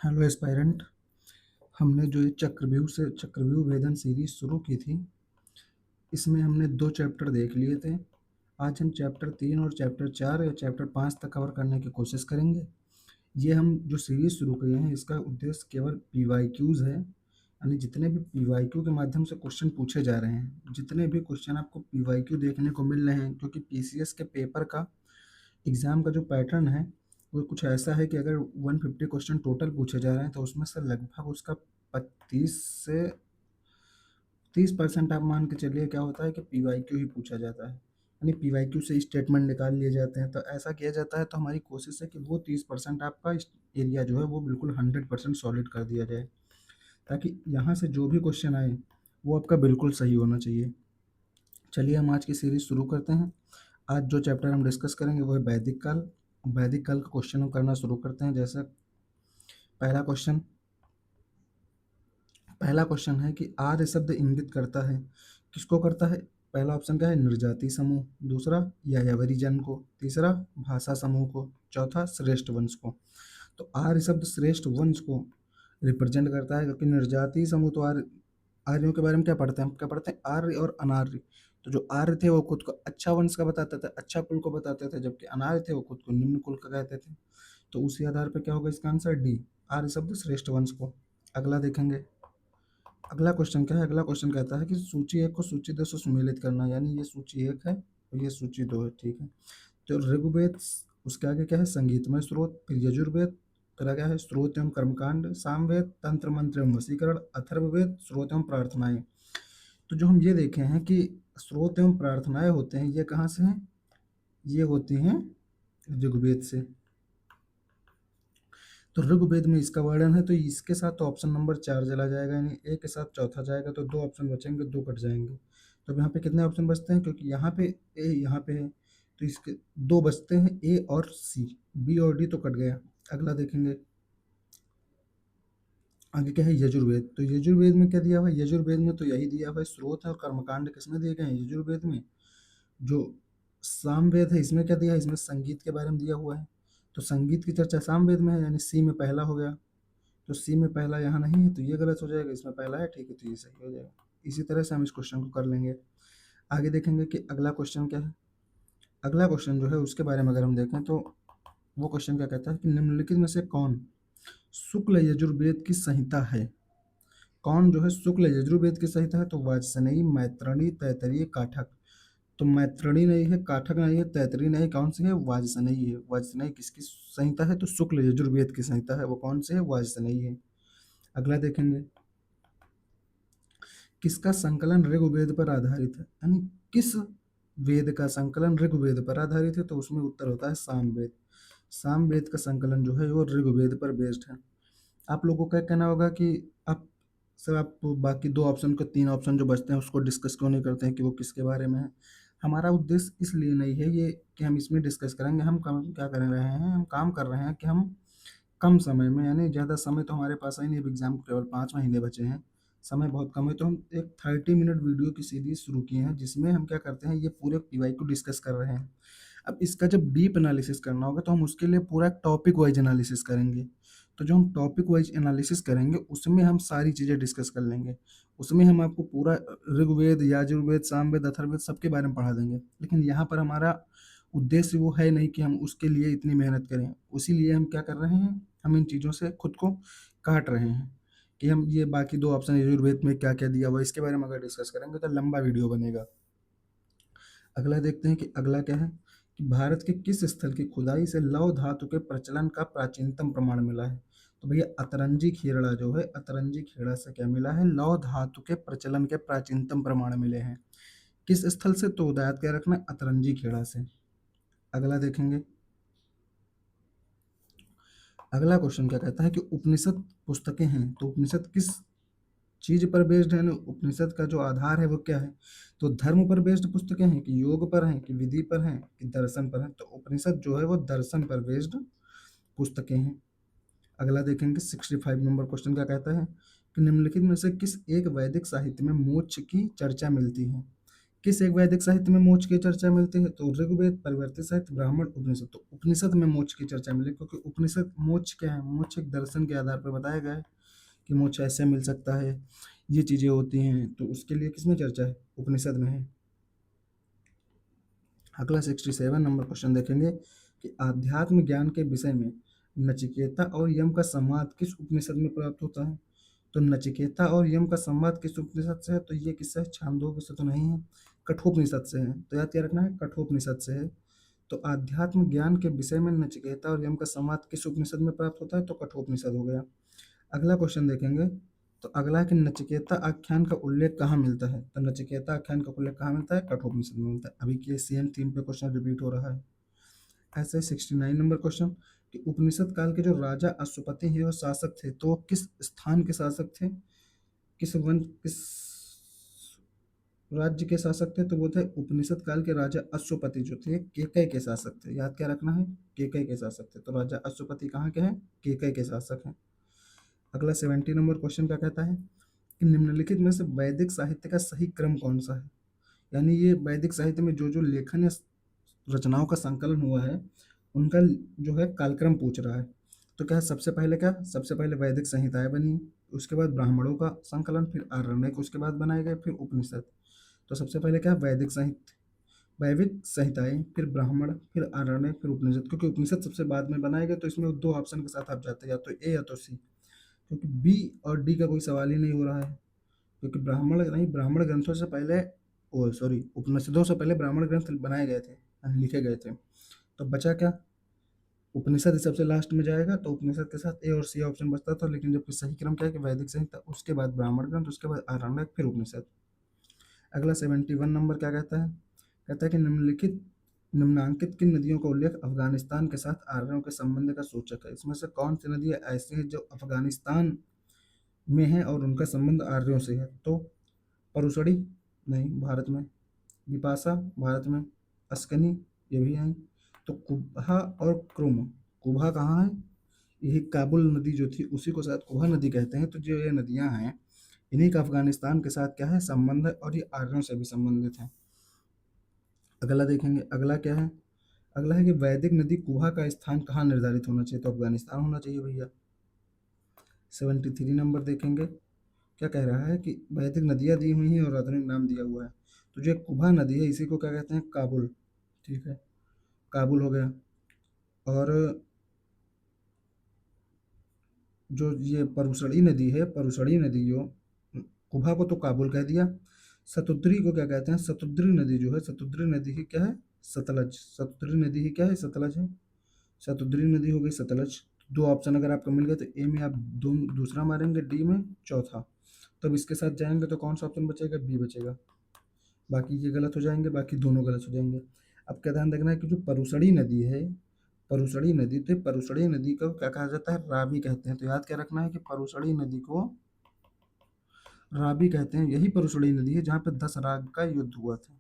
Hello aspirant. हमने जो ये चक्रव्यूह भेदन सीरीज शुरू की थी, इसमें हमने 2 चैप्टर देख लिए थे। आज हम चैप्टर 3 और चैप्टर 4 या चैप्टर 5 तक कवर करने की कोशिश करेंगे। ये हम जो सीरीज शुरू किए हैं, इसका उद्देश्य केवल पीवाईक्यूज़ है, यानी जितने भी पीवाईक्यू के माध्यम से क्वेश्चन पूछे जा रहे हैं, जितने भी क्वेश्चन आपको पीवाईक्यू देखने को मिल रहे हैं, क्योंकि पीसीएस के पेपर का एग्ज़ाम का जो पैटर्न है वो कुछ ऐसा है कि अगर 150 क्वेश्चन टोटल पूछे जा रहे हैं तो उसमें से लगभग उसका 25 से 30% आप मान के चलिए क्या होता है कि पीवाईक्यू ही पूछा जाता है, यानी पीवाईक्यू से स्टेटमेंट निकाल लिए जाते हैं। तो ऐसा किया जाता है, तो हमारी कोशिश है कि वो 30% आपका एरिया जो है वो बिल्कुल 100% सॉलिड कर दिया जाए, ताकि यहाँ से जो भी क्वेश्चन आए वो आपका बिल्कुल सही होना चाहिए। चलिए हम आज की सीरीज शुरू करते हैं। आज जो चैप्टर हम डिस्कस करेंगे वो है वैदिक काल। वैदिक काल का क्वेश्चन हम करना शुरू करते हैं। जैसे पहला क्वेश्चन पहला क्वेश्चन है कि आर्य शब्द इंगित करता है, किसको करता है? पहला ऑप्शन क्या है? निर्जाति समूह, दूसरा यायावरी जन को, तीसरा भाषा समूह को, चौथा श्रेष्ठ वंश को। तो आर्य शब्द श्रेष्ठ वंश को रिप्रेजेंट करता है, क्योंकि निर्जाति समूह तो आर्यों के बारे में क्या पढ़ते हैं? हम क्या पढ़ते हैं? आर्य और अनार्य। तो जो आर्य थे वो खुद को अच्छा वंश का बताते थे, अच्छा कुल को बताते थे, जबकि अनार्य थे वो खुद को निम्न कुल का कहते थे। तो उसी आधार पर क्या होगा इसका आंसर? डी, आर्य शब्द श्रेष्ठ वंश को। अगला देखेंगे। अगला क्वेश्चन क्या है? अगला क्वेश्चन कहता है कि सूची 1 को सूची 2 से सुमेलित करना, यानी ये सूची 1 है और ये सूची 2 है, ठीक है। तो ऋग्वेद, उसके आगे क्या है? संगीतमय स्रोत, फिर यजुर्वेद, फिर आगे है स्रोत एवं कर्मकांड, सामवेद तंत्र मंत्र एवं वशीकरण, अथर्ववेद स्रोत एवं प्रार्थनाएं। तो जो हम ये देखे हैं कि स्रोत एवं प्रार्थनाएं होते हैं, ये कहाँ से हैं? ये होती हैं ऋग्वेद से। तो ऋग्वेद में इसका वर्णन है, तो इसके साथ तो ऑप्शन नंबर 4 चला जाएगा, यानी ए के साथ चौथा जाएगा, तो 2 ऑप्शन बचेंगे, 2 कट जाएंगे। तो अब यहाँ पे कितने ऑप्शन बचते हैं? क्योंकि यहाँ पे ए यहाँ पे है, तो इसके 2 बचते हैं, ए और सी। बी और डी तो कट गया। अगला देखेंगे। आगे क्या है? यजुर्वेद। तो यजुर्वेद में क्या दिया हुआ है? यजुर्वेद में तो यही दिया हुआ है, स्रोत है और कर्मकांड किसमें दिए गए हैं? यजुर्वेद में। जो सामवेद है इसमें क्या दिया है? इसमें संगीत के बारे में दिया हुआ है, तो संगीत की चर्चा सामवेद में है, यानी सी में पहला हो गया। तो सी में पहला यहाँ नहीं है, तो ये गलत हो जाएगा, इसमें पहला है, ठीक है, तो ये सही हो जाएगा। इसी तरह से हम इस क्वेश्चन को कर लेंगे। आगे देखेंगे कि अगला क्वेश्चन क्या है। अगला क्वेश्चन जो है उसके बारे में अगर हम देखें तो वो क्वेश्चन क्या कहता है कि निम्नलिखित में से कौन शुक्ल यजुर्वेद की संहिता है? कौन जो है शुक्ल यजुर्वेद की संहिता है? तो वाजसनेयी, मैत्रेयी, तैत्तिरीय, काठक। तो मैत्रेयी नहीं है, काठक नहीं है, तैत्तिरीय नहीं, कौन सी है? वाजसनेयी है। वाजसनेयी किसकी संहिता है? तो शुक्ल यजुर्वेद की संहिता है, वो कौन सी है? वाजसनेयी है। अगला देखेंगे। किसका संकलन ऋग्वेद पर आधारित है? यानी किस वेद का संकलन ऋग्वेद पर आधारित है? तो उसमें उत्तर होता है सामवेद। सामवेद का संकलन जो है वो ऋग्वेद पर बेस्ड है। आप लोगों का कहना होगा कि आप सर, आप बाकी 2 ऑप्शन को 3 ऑप्शन जो बचते हैं उसको डिस्कस क्यों नहीं करते हैं कि वो किसके बारे में है? हमारा उद्देश्य इसलिए नहीं है ये कि हम इसमें डिस्कस करेंगे। हम काम क्या कर रहे हैं? हम काम कर रहे हैं कि हम कम समय में, यानी ज़्यादा समय तो हमारे पास है नहीं, अब एग्ज़ाम को केवल 5 महीने बचे हैं, समय बहुत कम है, तो हम एक 30 मिनट वीडियो की सीरीज़ शुरू किए हैं, जिसमें हम क्या करते हैं, ये पूरे पीवाई को डिस्कस कर रहे हैं। अब इसका जब डीप एनालिसिस करना होगा तो हम उसके लिए पूरा टॉपिक वाइज एनालिसिस करेंगे। तो जो हम टॉपिक वाइज एनालिसिस करेंगे उसमें हम सारी चीज़ें डिस्कस कर लेंगे। उसमें हम आपको पूरा ऋग्वेद, यजुर्वेद, सामवेद, अथर्ववेद सबके बारे में पढ़ा देंगे। लेकिन यहाँ पर हमारा उद्देश्य वो है नहीं कि हम उसके लिए इतनी मेहनत करें। उसीलिए हम क्या कर रहे हैं, हम इन चीज़ों से खुद को काट रहे हैं कि हम ये बाकी 2 ऑप्शन यजुर्वेद में क्या-क्या दिया हुआ है इसके बारे में अगर डिस्कस करेंगे तो लंबा वीडियो बनेगा। अगला देखते हैं कि अगला क्या है कि भारत के किस स्थल की खुदाई से लौह धातु के प्रचलन का प्राचीनतम प्रमाण मिला है? तो भैया अतरंजी खेड़ा जो है, अतरंजी खेड़ा से क्या मिला है? लौह धातु के प्रचलन के प्राचीनतम प्रमाण मिले हैं। किस स्थल से? तो याद क्या रखना है, अतरंजी खेड़ा से। अगला देखेंगे। अगला क्वेश्चन क्या कहता है कि उपनिषद पुस्तकें हैं, तो उपनिषद किस चीज पर बेस्ड है? ना, उपनिषद का जो आधार है वो क्या है? तो धर्म पर बेस्ड पुस्तकें हैं कि योग पर हैं कि विधि पर हैं कि दर्शन पर हैं? तो उपनिषद जो है वो दर्शन पर बेस्ड पुस्तकें हैं। अगला देखेंगे 65 नंबर क्वेश्चन क्या कहता है कि निम्नलिखित में से किस एक वैदिक साहित्य में मोक्ष की चर्चा मिलती है? किस एक वैदिक साहित्य में मोक्ष की चर्चा मिलती है? तो ऋग्वेद, परिवर्तित साहित्य, ब्राह्मण, उपनिषद। तो उपनिषद में मोक्ष की चर्चा मिली, क्योंकि उपनिषद मोक्ष क्या है, मोक्ष एक दर्शन के आधार पर बताया गया है कि मोक्ष ऐसे मिल सकता है, ये चीजें होती हैं, तो उसके लिए किसमें चर्चा है? उपनिषद में है। अगला 67 नंबर क्वेश्चन देखेंगे कि आध्यात्म ज्ञान के विषय में नचिकेता और यम का संवाद किस उपनिषद में प्राप्त होता है? तो नचिकेता और यम का संवाद किस उपनिषद से है? तो ये किससे है? छांदोग्य से तो नहीं है, कठोपनिषद से है। तो याद क्या रखना है? कठोपनिषद से है। तो आध्यात्म ज्ञान के विषय में नचिकेता और यम का संवाद किस उपनिषद में प्राप्त होता है? तो कठोपनिषद हो गया। अगला क्वेश्चन देखेंगे, तो अगला है कि नचिकेता आख्यान का उल्लेख कहाँ मिलता है? तो नचिकेता आख्यान का उल्लेख कहाँ मिलता है? कठोपनिषद में मिलता है। अभी के सेम थीम पे क्वेश्चन रिपीट हो रहा है। ऐसे 69 नंबर क्वेश्चन कि उपनिषद काल के जो राजा अश्वपति हैं वो शासक थे, तो वो किस स्थान के शासक थे? किस राज्य के शासक थे? तो वो थे उपनिषद काल के राजा अश्वपति, जो थे केकय के शासक थे। याद क्या रखना है? केकय के शासक थे। तो राजा अश्वपति कहाँ के हैं? केकय के शासक हैं। अगला 70 नंबर क्वेश्चन क्या कहता है कि निम्नलिखित में से वैदिक साहित्य का सही क्रम कौन सा है? यानी ये वैदिक साहित्य में जो जो लेखन या रचनाओं का संकलन हुआ है, उनका जो है कालक्रम पूछ रहा है। तो क्या है, सबसे पहले क्या, सबसे पहले वैदिक संहिताएं बनी, उसके बाद ब्राह्मणों का संकलन, फिर आरण्यक उसके बाद बनाए गए, फिर उपनिषद। तो सबसे पहले क्या, वैदिक साहित्य, वैदिक संहिताएं, फिर ब्राह्मण, फिर आरण्यक, फिर उपनिषद। क्योंकि उपनिषद सबसे बाद में बनाए गए, तो इसमें दो ऑप्शन के साथ आप जाते हैं, या तो ए या तो सी, क्योंकि बी और डी का कोई सवाल ही नहीं हो रहा है। क्योंकि ब्राह्मण नहीं, ब्राह्मण ग्रंथों से पहले, ओ सॉरी, उपनिषदों से पहले ब्राह्मण ग्रंथ बनाए गए थे, लिखे गए थे। तो बचा क्या, उपनिषद ही सबसे लास्ट में जाएगा, तो उपनिषद के साथ ए और सी ऑप्शन बचता था। लेकिन जबकि सही क्रम क्या है कि वैदिक संहिता, उसके बाद ब्राह्मण ग्रंथ, उसके बाद आरण्यक, फिर उपनिषद। अगला 71 नंबर क्या कहता है? कहता है कि निम्नांकित किन नदियों का उल्लेख अफगानिस्तान के साथ आर्यों के संबंध का सूचक है? इसमें से कौन सी नदियां ऐसी हैं जो अफगानिस्तान में है और उनका संबंध आर्यों से है? तो परुसड़ी, नहीं भारत में, बिपाशा भारत में, अस्कनी, ये भी है। तो कुबा और क्रुम, कुबा कहाँ है? यही काबुल नदी जो थी उसी को शायद कुबा नदी कहते हैं। तो जो ये नदियां हैं, इन्हीं का अफगानिस्तान के साथ क्या है, संबंध है, और ये आर्यों से भी संबंधित है। अगला देखेंगे, अगला क्या है? अगला है कि वैदिक नदी कुबा का स्थान कहाँ निर्धारित होना चाहिए? तो अफगानिस्तान होना चाहिए भैया। 73 नंबर देखेंगे, क्या कह रहा है कि वैदिक नदियाँ दी हुई हैं और आधुनिक नाम दिया हुआ है। तो जो कुबा नदी है, इसी को क्या कहते हैं? काबुल। ठीक है, काबुल हो गया। और जो ये परुसड़ी नदी है, परुसड़ी नदी जो, कुबा को तो काबुल कह दिया। सतुद्री को क्या कहते हैं? सतुद्री नदी जो है, सतुद्री नदी ही क्या है? सतलज। सतुद्री नदी ही क्या है? सतलज है। सतुद्री नदी हो गई सतलज। दो ऑप्शन अगर आपको मिल गए, तो ए में आप दूसरा मारेंगे, डी में चौथा। तब इसके साथ जाएंगे तो कौन सा ऑप्शन बचेगा? बी बचेगा। बाकी ये गलत हो जाएंगे, बाकी दोनों गलत हो जाएंगे। अब क्या ध्यान रखना है कि जो परुसड़ी नदी है, परुसड़ी नदी, तो परुसड़ी नदी को क्या कहा जाता है? रावी कहते हैं। तो याद क्या रखना है कि परुसड़ी नदी को रावी कहते हैं। यही परुसड़ी नदी है जहाँ पे 10 राग का युद्ध हुआ था।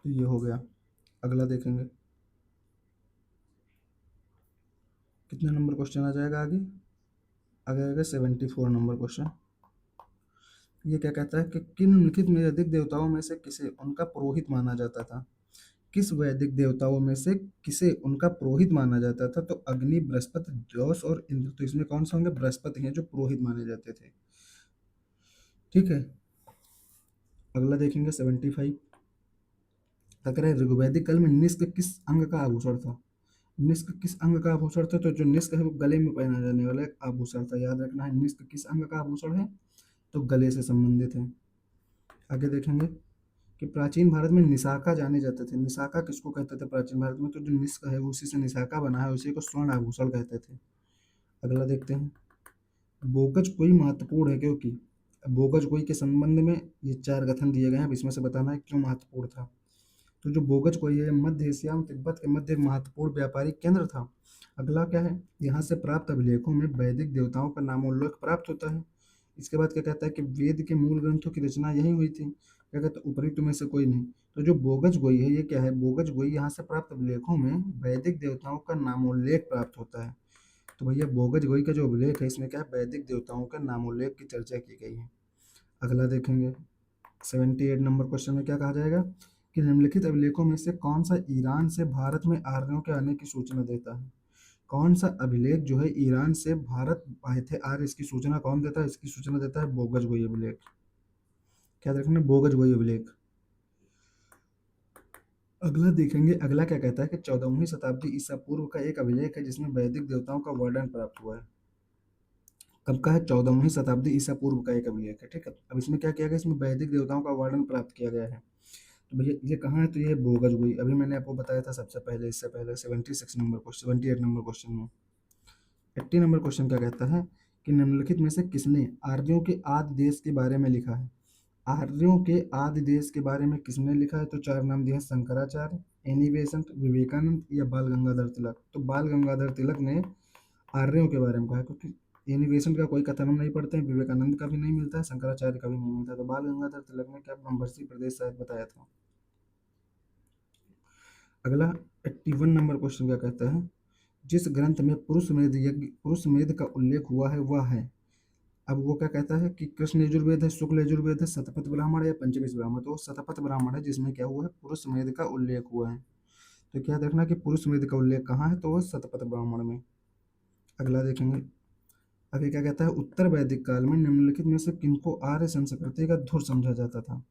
तो ये हो गया। अगला देखेंगे, कितने नंबर क्वेश्चन आ जाएगा आगे? आगे आएगा 74 नंबर क्वेश्चन। ये क्या कहता है कि किन लिखित में वैदिक देवताओं में से किसे उनका पुरोहित माना जाता था? किस वैदिक देवताओं में से किसे उनका पुरोहित माना जाता था? तो अग्नि, बृहस्पति, जोस और इंद्र। तो इसमें कौन सा होंगे? बृहस्पति हैं जो पुरोहित माने जाते थे। ठीक है, अगला देखेंगे 75। अगर ऋग्वैदिक काल में निष्क किस अंग का आभूषण था? निष्क किस अंग का आभूषण था? तो जो निष्क है वो गले में पहना जाने वाला एक आभूषण था। याद रखना है, निष्क किस अंग का आभूषण है? तो गले से संबंधित है। आगे देखेंगे कि प्राचीन भारत में निशाका जाने जाते थे। निशाका किसको कहते थे प्राचीन भारत में? तो जो निष्क है वो उसी से निशाका बना है, उसी को स्वर्ण आभूषण कहते थे। अगला देखते हैं, बोगज कोई महत्वपूर्ण है क्योंकि, बोगज कोई के संबंध में ये 4 कथन दिए गए हैं। अब इसमें से बताना है क्यों महत्वपूर्ण था। तो जो बोगज कोई है, मध्य एशिया में तिब्बत के मध्य एक महत्वपूर्ण व्यापारिक केंद्र था। अगला क्या है, यहाँ से प्राप्त अभिलेखों में वैदिक देवताओं का नामोल्लेख प्राप्त होता है। इसके बाद क्या कहता है कि वेद के मूल ग्रंथों की रचना यही हुई थी। क्या कहते हैं? उपयुक्त में से कोई नहीं। तो जो बोगज गोई है, ये क्या है? बोगज गोई, यहाँ से प्राप्त अभिलेखों में वैदिक देवताओं का नामोल्लेख प्राप्त होता है। तो भैया बोगज गोई का जो अभिलेख है, इसमें क्या है? वैदिक देवताओं का नामोल्लेख की चर्चा की गई है। अगला देखेंगे, 78 नंबर क्वेश्चन में क्या कहा जाएगा कि निम्नलिखित अभिलेखों में से कौन सा ईरान से भारत में आर्यों के आने की सूचना देता है? कौन सा अभिलेख जो है ईरान से भारत आए थे आर्य, इसकी सूचना कौन देता है? इसकी सूचना देता है बोगजगोई अभिलेख। क्या रखना, बोगजगोई अभिलेख। अगला देखेंगे, अगला क्या कहता है कि 14वीं शताब्दी ईसा पूर्व का एक अभिलेख है जिसमें वैदिक देवताओं का वर्णन प्राप्त हुआ है। कब का है? 14वीं शताब्दी ईसा पूर्व का एक अभिलेख है, ठीक है। अब इसमें क्या किया गया, इसमें वैदिक देवताओं का वर्णन प्राप्त किया गया है। तो भैया ये कहाँ है? तो ये बोगजगोई, अभी मैंने आपको बताया था सबसे पहले, इससे पहले 76 नंबर क्वेश्चन, 78 नंबर क्वेश्चन में। 80 नंबर क्वेश्चन क्या कहता है कि निम्नलिखित में से किसने आर्यों के आदि देश के बारे में लिखा है? आर्यों के आदि देश के बारे में किसने लिखा है? तो चार नाम दिए हैं, शंकराचार्य, एनी बेसेंट, विवेकानंद या बाल गंगाधर तिलक। तो बाल गंगाधर तिलक ने आर्यों के बारे में कहा है, क्योंकि एनी बेसेंट का कोई कथन हम नहीं पढ़ते हैं, विवेकानंद का भी नहीं मिलता है, शंकराचार्य का भी नहीं मिलता है, तो बाल गंगाधर तिलक ने क्या नंबरसी प्रदेश शायद बताया था। अगला 81 नंबर क्वेश्चन क्या कहता है, जिस ग्रंथ में पुरुष मेध का उल्लेख हुआ है वह है। अब वो क्या कहता है कि कृष्ण यजुर्वेद है, शुक्ल यजुर्वेद है, शतपथ ब्राह्मण है या पंचदश ब्राह्मण। तो शतपथ ब्राह्मण है जिसमें क्या हुआ है, पुरुष मेध का उल्लेख हुआ है। तो क्या देखना कि पुरुष मेध का उल्लेख कहाँ है, तो वो शतपथ ब्राह्मण में। अगला देखेंगे, आगे क्या कहता है, उत्तर वैदिक काल में निम्नलिखित में से किनको आर्य संस्कृति का धुर समझा जाता था?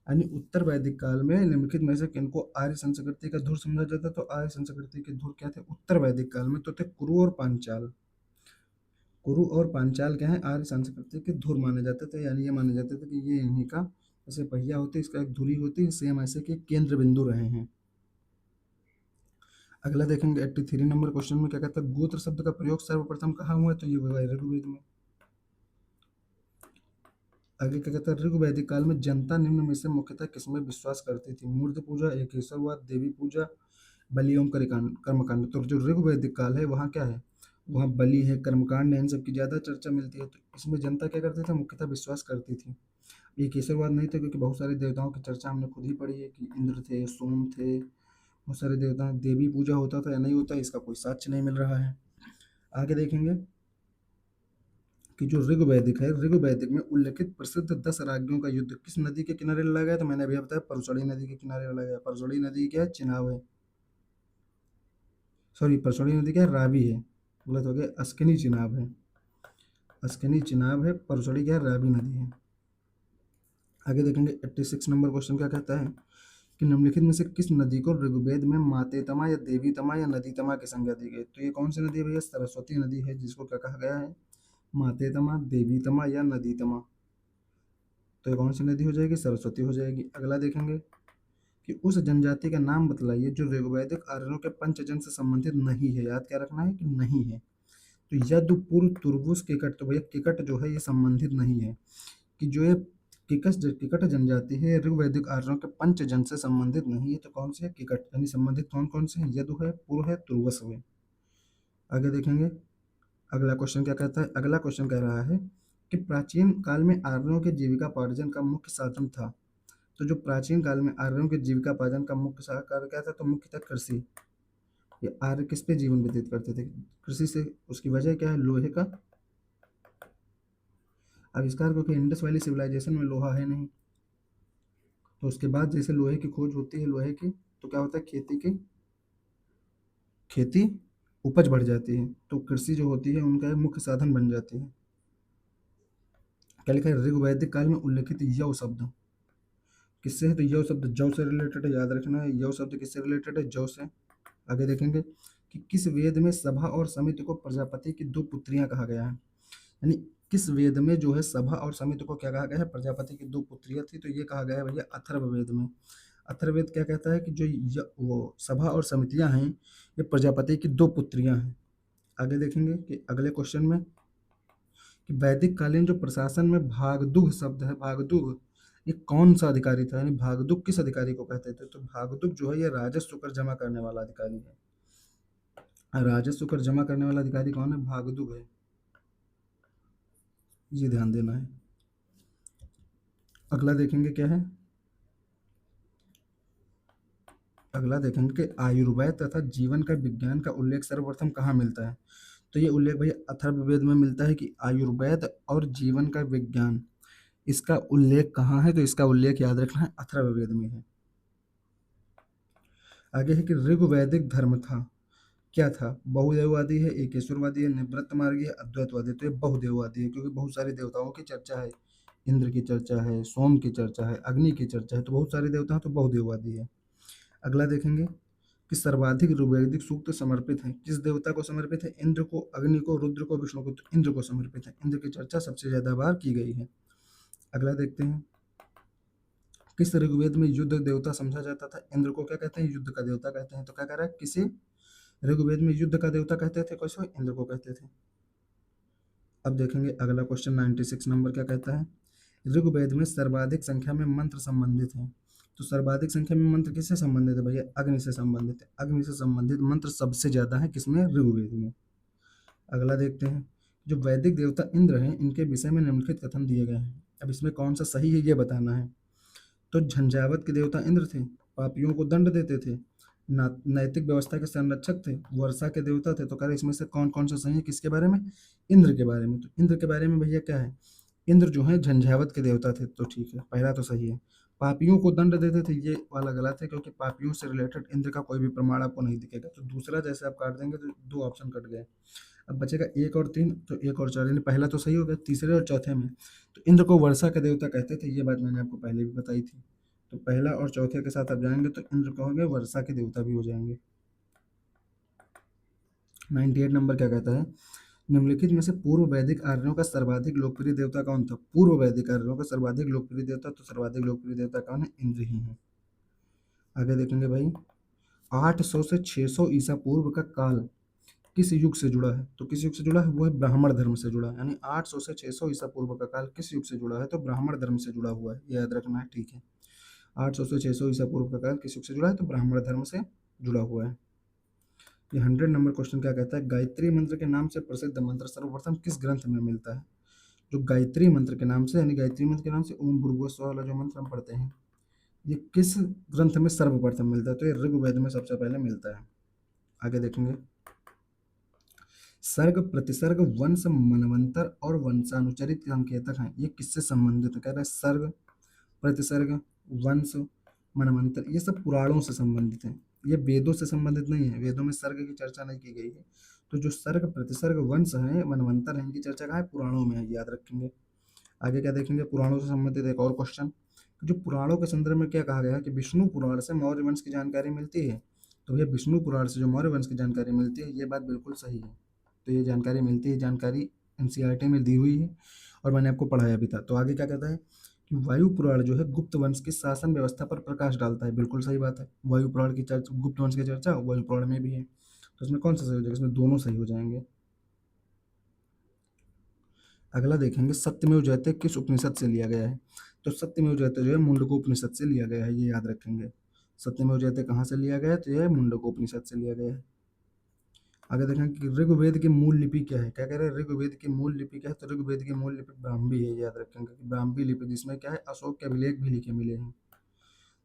यानी उत्तर वैदिक काल में निम्नलिखित में से किनको आर्य संस्कृति का धुर समझा जाता? तो आर्य संस्कृति के धुर क्या थे उत्तर वैदिक काल में? तो थे कुरु और पांचाल। कुरु और पांचाल क्या है, आर्य संस्कृति के धुर माने जाते थे, यानी ये माने जाते थे कि ये इन्हीं का जैसे पहिया होती है, इसका एक धुरी होती है, सेम ऐसे के केंद्र बिंदु रहे हैं। अगला देखेंगे 83 नंबर क्वेश्चन में क्या कहता है, गोत्र शब्द का प्रयोग सर्वप्रथम कहाँ हुआ है? तो ये हुआ है ऋग्वेद में। आगे क्या कहता है, ऋग वैदिक काल में जनता निम्न में से मुख्यतः किसमें विश्वास करती थी? मूर्ति पूजा, एकेश्वरवाद, देवी पूजा, बलि एवं कर्मकांड। तो जो ऋग वैदिक काल है वहाँ क्या है, वहाँ बलि है, कर्मकांड है, इन सब की ज्यादा चर्चा मिलती है। तो इसमें जनता क्या करती थी, मुख्यतः विश्वास करती थी। एकेश्वरवाद नहीं थे, क्योंकि बहुत सारे देवताओं की चर्चा हमने खुद ही पढ़ी है कि इंद्र थे, सोम थे, बहुत सारे देवता। देवी पूजा होता था या नहीं होता, इसका कोई साक्ष्य नहीं मिल रहा है। आगे देखेंगे कि जो ऋग्वैदिक है, ऋग्वैदिक में उल्लेखित प्रसिद्ध 10 राज्यों का युद्ध किस नदी के किनारे लड़ा गया? तो मैंने अभी बताया परसोड़ी नदी के किनारे लड़ा गया। परसोड़ी नदी क्या है, चिनाब है, सॉरी परसोड़ी नदी क्या है, रावी है, गलत हो गया, अस्किनी चिनाब है, अस्किनी चिनाब है, परसोड़ी क्या है, रावी नदी है। आगे देखेंगे 86 नंबर क्वेश्चन क्या कहता है कि निम्नलिखित में से किस नदी को ऋग्वेद में मातेतमा या देवीतमा या नदीतमा की संज्ञा दी गई? तो ये कौन सी नदी है भैया? सरस्वती नदी है, जिसको क्या कहा गया है, मातेतमा, देवीतमा या नदीतमा। तो ये कौन सी नदी हो जाएगी? सरस्वती हो जाएगी। अगला देखेंगे कि उस जनजाति का नाम बतलाइए जो ऋग्वैदिक आर्यों के पंचजन से संबंधित नहीं है। याद क्या रखना है कि नहीं है। तो यदुपुर, तुर्बुस, किकट। तो भैया किकट जो है ये संबंधित नहीं है, कि जो ये किकट जनजाति है ऋग्वैदिक आर्यों के पंचजन से संबंधित नहीं है। तो कौन से है? किकट। यानी संबंधित कौन कौन से हैं? यदु है, पुर है, तुर्वस है। आगे देखेंगे अगला क्वेश्चन क्या कहता है। अगला क्वेश्चन कह रहा है कि प्राचीन काल में आर्यों के जीविकापार्जन का मुख्य साधन था। तो जो प्राचीन काल में आर्यों के जीविकापार्जन का मुख्य साधन क्या था? तो मुख्यतः कृषि। ये आर्य किस पे जीवन व्यतीत करते थे? कृषि से। उसकी वजह क्या है? लोहे का आविष्कार, क्योंकि इंडस वैली सिविलाइजेशन में लोहा है नहीं। तो उसके बाद जैसे लोहे की खोज होती है, लोहे की, तो क्या होता है, खेती उपज बढ़ जाती है, तो कृषि जो होती है उनका एक मुख्य साधन बन जाती है। क्या लिखा है, ऋग्वैदिक काल में उल्लेखित यव शब्द किससे है? तो यव शब्द जौ से रिलेटेड है, याद रखना है। यव शब्द किससे रिलेटेड है? जौ से। आगे देखेंगे कि किस वेद में सभा और समिति को प्रजापति की दो पुत्रियां कहा गया है? यानी किस वेद में जो है सभा और समिति को क्या कहा गया है? प्रजापति की दो पुत्रियां थी। तो ये कहा गया है भैया अथर्ववेद में। अथर्ववेद क्या कहता है कि जो वो सभा और समितियां हैं ये प्रजापति की दो पुत्रियां हैं। आगे देखेंगे कि अगले क्वेश्चन में कि वैदिक कालीन जो प्रशासन में भागदुग शब्द है, भागदुग, ये कौन सा अधिकारी था? यानी भागदुग किस अधिकारी को कहते थे? तो भागदुग जो है ये राजस्व कर जमा करने वाला अधिकारी है। राजस्व कर जमा करने वाला अधिकारी कौन है? भागदुग है, ये ध्यान देना है। अगला देखेंगे क्या है, अगला देखेंगे कि आयुर्वेद तथा जीवन का विज्ञान का उल्लेख सर्वप्रथम कहाँ मिलता है? तो ये उल्लेख भैया अथर्ववेद में मिलता है कि आयुर्वेद और जीवन का विज्ञान इसका उल्लेख कहाँ है? तो इसका उल्लेख याद रखना है, अथर्ववेद में है। आगे है कि ऋग्वैदिक धर्म था, क्या था? बहुदेववादी है, एकेश्वरवादी है, निवृत्त मार्गी है, अद्वैतवादी। तो ये बहुदेववादी है, क्योंकि बहुत सारे देवताओं की चर्चा है। इंद्र की चर्चा है, सोम की चर्चा है, अग्नि की चर्चा है, तो बहुत सारे देवता हैं, तो बहुदेववादी है। अगला देखेंगे कि सर्वाधिक ऋग्वैदिक सूक्त समर्पित है, किस देवता को समर्पित है? इंद्र को, अग्नि को, रुद्र को, विष्णु को। तो इंद्र को समर्पित है, इंद्र की चर्चा सबसे ज्यादा बार की गई है। अगला देखते हैं, किस ऋग्वेद में युद्ध देवता समझा जाता था? इंद्र को क्या कहते हैं? युद्ध का देवता कहते हैं। तो क्या कह रहा है, किसे ऋग्वेद में युद्ध का देवता कहते थे? कैसे? इंद्र को कहते थे। अब देखेंगे अगला क्वेश्चन 96 नंबर क्या कहता है, ऋग्वेद में सर्वाधिक संख्या में मंत्र संबंधित हैं। तो सर्वाधिक संख्या में मंत्र किससे संबंधित है भैया? अग्नि से संबंधित है। अग्नि से संबंधित मंत्र सबसे ज्यादा है किसमें? ऋग्वेद में। अगला देखते हैं, जो वैदिक देवता इंद्र हैं, इनके विषय में निम्नलिखित कथन दिए गए हैं। अब इसमें कौन सा सही है ये बताना है। तो झंझावत के देवता इंद्र थे, पापियों को दंड देते थे, नैतिक व्यवस्था के संरक्षक थे, वर्षा के देवता थे। तो कह रहे इसमें से कौन कौन सा सही है? किसके बारे में? इंद्र के बारे में। तो इंद्र के बारे में भैया क्या है, इंद्र जो है झंझावत के देवता थे, तो ठीक है, पहला तो सही है। पापियों को दंड देते थे, ये वाला गलत है, क्योंकि पापियों से रिलेटेड इंद्र का कोई भी प्रमाण आपको नहीं दिखेगा। तो दूसरा जैसे आप काट देंगे तो दो ऑप्शन कट गए। अब बचेगा एक और तीन, तो एक और चार, यानी पहला तो सही हो गया। तीसरे और चौथे में तो इंद्र को वर्षा का देवता कहते थे, ये बात मैंने आपको पहले भी बताई थी। तो पहला और चौथे के साथ आप जाएंगे तो इंद्र कहोगे, वर्षा के देवता भी हो जाएंगे। 98 नंबर क्या कहता है, निम्नलिखित में से पूर्व वैदिक आर्यों का सर्वाधिक लोकप्रिय देवता कौन था? पूर्व वैदिक आर्यों का सर्वाधिक लोकप्रिय देवता, तो सर्वाधिक लोकप्रिय देवता कौन है? इंद्र ही है। आगे देखेंगे भाई, 800 से 600 ईसा पूर्व का काल किस युग से जुड़ा है? तो किस युग से जुड़ा है? वो है ब्राह्मण धर्म से जुड़ा है। यानी 800 से 600 ईसा पूर्व का काल किस युग से जुड़ा है? तो ब्राह्मण धर्म से जुड़ा हुआ है, ये याद रखना है, ठीक है। 800 से 600 ईसा पूर्व का काल किस युग से जुड़ा है? तो ब्राह्मण धर्म से जुड़ा हुआ है। ये 100 नंबर क्वेश्चन क्या कहता है, गायत्री मंत्र के नाम से प्रसिद्ध मंत्र सर्वप्रथम किस ग्रंथ में मिलता है? जो गायत्री मंत्र के नाम से, यानी गायत्री मंत्र के नाम से ओम भूर्भुवः स्वः वाला जो मंत्र हम पढ़ते हैं, ये किस ग्रंथ में सर्वप्रथम मिलता है? तो ये ऋग्वेद में सबसे पहले मिलता है। आगे देखेंगे, सर्ग, प्रतिसर्ग, वंश, मनवंतर और वंशानुचरित संकेतक हैं, ये किससे संबंधित है? कह रहा है सर्ग, प्रतिसर्ग, वंश, मनवंतर, ये सब पुराणों से संबंधित हैं, ये वेदों से संबंधित नहीं है। वेदों में सर्ग की चर्चा नहीं की गई है। तो जो सर्ग, प्रतिसर्ग, वंश है, मनवंतर है, इनकी चर्चा कहाँ है? पुराणों में है, याद रखेंगे। आगे क्या देखेंगे, पुराणों से संबंधित एक और क्वेश्चन, जो पुराणों के संदर्भ में क्या कहा गया है कि विष्णु पुराण से मौर्य वंश की जानकारी मिलती है। तो ये विष्णु पुराण से जो मौर्य वंश की जानकारी मिलती है, ये बात बिल्कुल सही है। तो ये जानकारी मिलती है, जानकारी एनसीईआरटी में दी हुई है और मैंने आपको पढ़ाया भी था। तो आगे क्या कहता है कि वायु पुराण जो है गुप्त वंश की शासन व्यवस्था पर प्रकाश डालता है, बिल्कुल सही बात है। वायु पुराण की चर्चा, गुप्त वंश की चर्चा वायु पुराण में भी है। तो इसमें कौन सा सही हो जाएगा? इसमें दोनों सही हो जाएंगे। अगला देखेंगे, सत्यमेव जयते किस उपनिषद से लिया गया है? तो सत्यमेव जयते जो है मुंडको उपनिषद से लिया गया है, ये याद रखेंगे। सत्यमेव जयते कहाँ से लिया गया है? तो यह मुंडको उपनिषद से लिया गया है। आगे देखेंगे कि ऋग्वेद की मूल लिपि क्या है? क्या कह रहे हैं, ऋग्वेद की मूल लिपि क्या है? तो ऋग्वेद की मूल लिपि ब्राह्मी है, याद रखेंगे कि ब्राह्मी लिपि, जिसमें क्या है, अशोक के अभिलेख भी लिखे मिले हैं।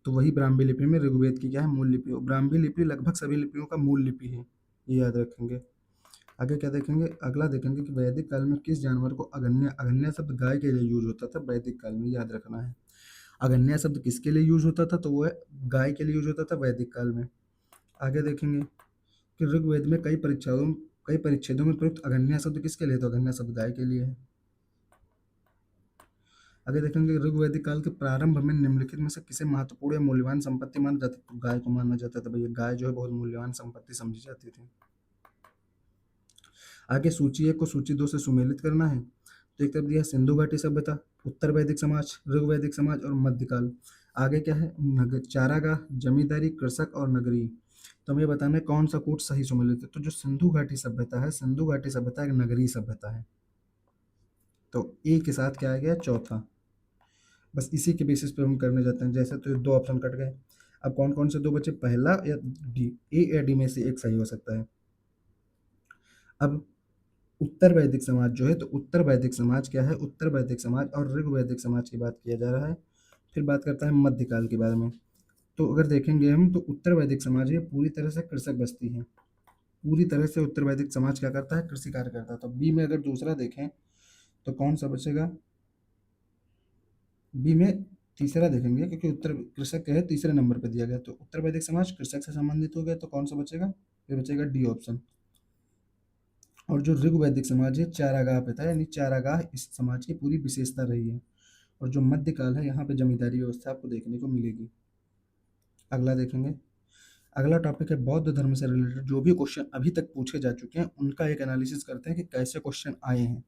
तो वही ब्राह्मी लिपि में ऋग्वेद की क्या है? मूल लिपि। ब्राह्मी लिपि लगभग सभी लिपियों का मूल लिपि है, ये याद रखेंगे। आगे क्या देखेंगे, अगला देखेंगे कि वैदिक काल में किस जानवर को अगन्य, अगन्य शब्द गाय के लिए यूज होता था वैदिक काल में, याद रखना है। अगन्य शब्द किसके लिए यूज होता था? तो वो है गाय के लिए यूज होता था वैदिक काल में। आगे देखेंगे कि ऋग्वेद में कई परिच्छेदों में प्रयुक्त अगन्य शब्द किसके लिए? तो अगन्य शब्द गाय के लिए है। आगे देखेंगे, ऋग्वैदिक काल के प्रारंभ में निम्नलिखित में से किसे महत्वपूर्ण या मूल्यवान संपत्ति माना जाता था? तो गाय को माना जाता था भैया, गाय जो है बहुत मूल्यवान संपत्ति समझी जाती थी। आगे सूची 1 को सूची 2 से सुमेलित करना है। तो एक तरफ दिया सिंधु घाटी सभ्यता, उत्तर वैदिक समाज, ऋग्वैदिक समाज और मध्यकाल। आगे क्या है, चारागाह, जमींदारी, कृषक और नगरी। तो हमें बताना है कौन सा कूट सही सुमेलित है। तो जो सिंधु घाटी सभ्यता है, सिंधु घाटी सभ्यता एक नगरीय सभ्यता है। तो ए के साथ क्या आ गया? चौथा। बस इसी के बेसिस पे हम करने जाते हैं। जैसे तो दो ऑप्शन कट गए। अब कौन कौन से दो बचे? पहला या डी, ए या डी में से एक सही हो सकता है। अब उत्तर वैदिक समाज जो है, तो उत्तर वैदिक समाज क्या है? उत्तर वैदिक समाज और ऋग वैदिक समाज की बात किया जा रहा है। फिर बात करता है मध्यकाल के बारे में। तो अगर देखेंगे हम, तो उत्तर वैदिक समाज ये पूरी तरह से कृषक बस्ती है। पूरी तरह से उत्तर वैदिक समाज क्या करता है? कृषि कार्य करता है। तो बी में अगर दूसरा देखें तो कौन सा बचेगा? बी में तीसरा देखेंगे, क्योंकि उत्तर कृषक है तीसरे नंबर पर दिया गया, तो उत्तर वैदिक समाज कृषक से संबंधित हो गया, तो कौन सा बचेगा? फिर बचेगा डी ऑप्शन। और जो ऋग्वैदिक समाज है चारागाह पे था, यानी चारागाह इस समाज की पूरी विशेषता रही है। और जो मध्यकाल है यहाँ पे जमींदारी व्यवस्था आपको देखने को मिलेगी। अगला देखेंगे। अगला टॉपिक है बौद्ध धर्म से रिलेटेड जो भी क्वेश्चन अभी तक पूछे जा चुके हैं उनका एक एनालिसिस करते हैं कि कैसे क्वेश्चन आए हैं।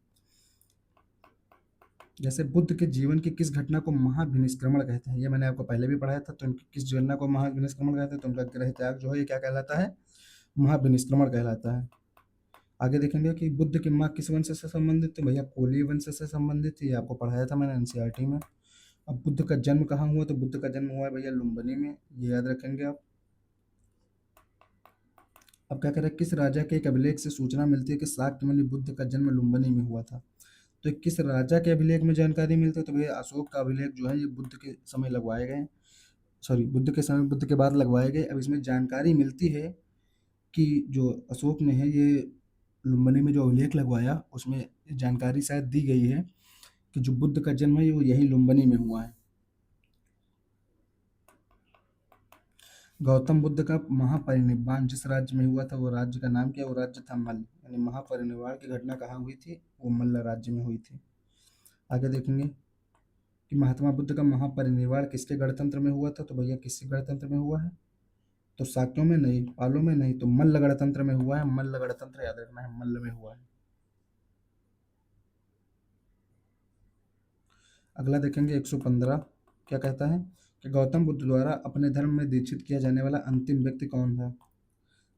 जैसे बुद्ध के जीवन की किस घटना को महाविनिष्क्रमण कहते हैं, ये मैंने आपको पहले भी पढ़ाया था। तो इनकी किस घटना को महाविनिष्क्रमण कहते हैं, तो उनका गृह त्याग जो है ये क्या कहलाता है? महाविनिष्क्रमण कहलाता है। आगे देखेंगे कि बुद्ध की माँ किस वंश से संबंधित थी, भैया कोली वंश से संबंधित थी, ये आपको पढ़ाया था मैंने एनसीईआरटी में। अब बुद्ध का जन्म कहाँ हुआ, तो बुद्ध का जन्म हुआ है भैया लुम्बिनी में, ये याद रखेंगे आप। अब क्या कह रहे हैं, किस राजा के एक अभिलेख से सूचना मिलती है कि शाक्यमुनि बुद्ध का जन्म लुम्बिनी में हुआ था? तो किस राजा के अभिलेख में जानकारी मिलती है, तो भैया अशोक का अभिलेख जो है ये बुद्ध के समय लगवाए गए, सॉरी बुद्ध के समय, बुद्ध के बाद लगवाए गए। अब इसमें जानकारी मिलती है कि जो अशोक ने है ये लुम्बिनी में जो अभिलेख लगवाया उसमें जानकारी शायद दी गई है कि जो बुद्ध का जन्म है वो यही लुम्बिनी में हुआ है। गौतम बुद्ध का महापरिनिर्वाण जिस राज्य में हुआ था वो राज्य का नाम क्या है? वो राज्य था मल्ल, यानी महापरिनिर्वाण की घटना कहाँ हुई थी? वो मल्ल राज्य में हुई थी। आगे देखेंगे कि महात्मा बुद्ध का महापरिनिर्वाण किसके गणतंत्र में हुआ था, तो भैया किसके गणतंत्र में हुआ है? तो साक्यों में नहीं, पालों में नहीं, तो मल्ल गणतंत्र में हुआ है। मल्ल गणतंत्र याद रखना है, मल्ल में हुआ है। अगला देखेंगे 115 क्या कहता है कि गौतम बुद्ध द्वारा अपने धर्म में दीक्षित किया जाने वाला अंतिम व्यक्ति कौन है?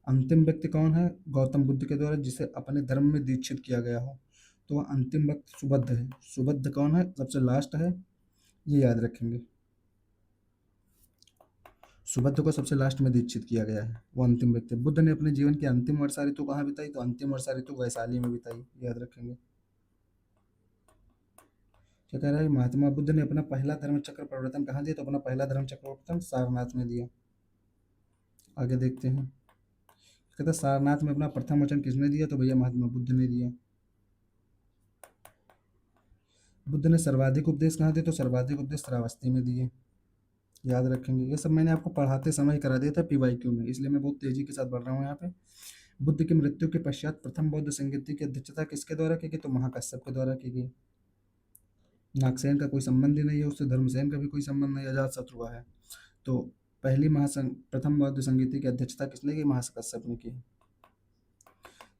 अंतिम व्यक्ति कौन है गौतम बुद्ध के द्वारा जिसे अपने धर्म में दीक्षित किया गया हो? तो वह अंतिम व्यक्ति सुबुद्ध है। सुबुद्ध कौन है? सबसे लास्ट है, ये याद रखेंगे। सुबुद्ध को सबसे लास्ट में दीक्षित किया गया है, वो अंतिम व्यक्ति। बुद्ध ने अपने जीवन की अंतिम वर्षा ऋतु कहाँ बिताई? तो अंतिम वर्षा ऋतु वैशाली में बिताई, याद रखेंगे। क्या कह रहा है, महात्मा बुद्ध ने अपना पहला धर्म चक्र प्रवर्तन कहाँ दिया? तो अपना पहला धर्म चक्र प्रवर्तन सारनाथ में दिया। आगे देखते हैं। कहता है सारनाथ में अपना प्रथम वचन किसने दिया? तो भैया महात्मा बुद्ध ने दिया। बुद्ध ने सर्वाधिक उपदेश कहाँ दिए? तो सर्वाधिक उपदेश श्रावस्ती में दिए, याद रखेंगे। ये सब मैंने आपको पढ़ाते समय ही करा दिया था पीवाईक्यू में, इसलिए मैं बहुत तेजी के साथ बढ़ रहा हूँ यहाँ पे। बुद्ध की मृत्यु के पश्चात प्रथम बौद्ध संगीति की अध्यक्षता किसके द्वारा की गई? तो महाकश्यप के द्वारा की गई। नागसेन का कोई संबंध ही नहीं है उससे, धर्मसेन का भी कोई संबंध नहीं, अजात शत्रु है। तो पहली प्रथम बौद्ध संगीति की अध्यक्षता किसने की? महाकश्यप ने की।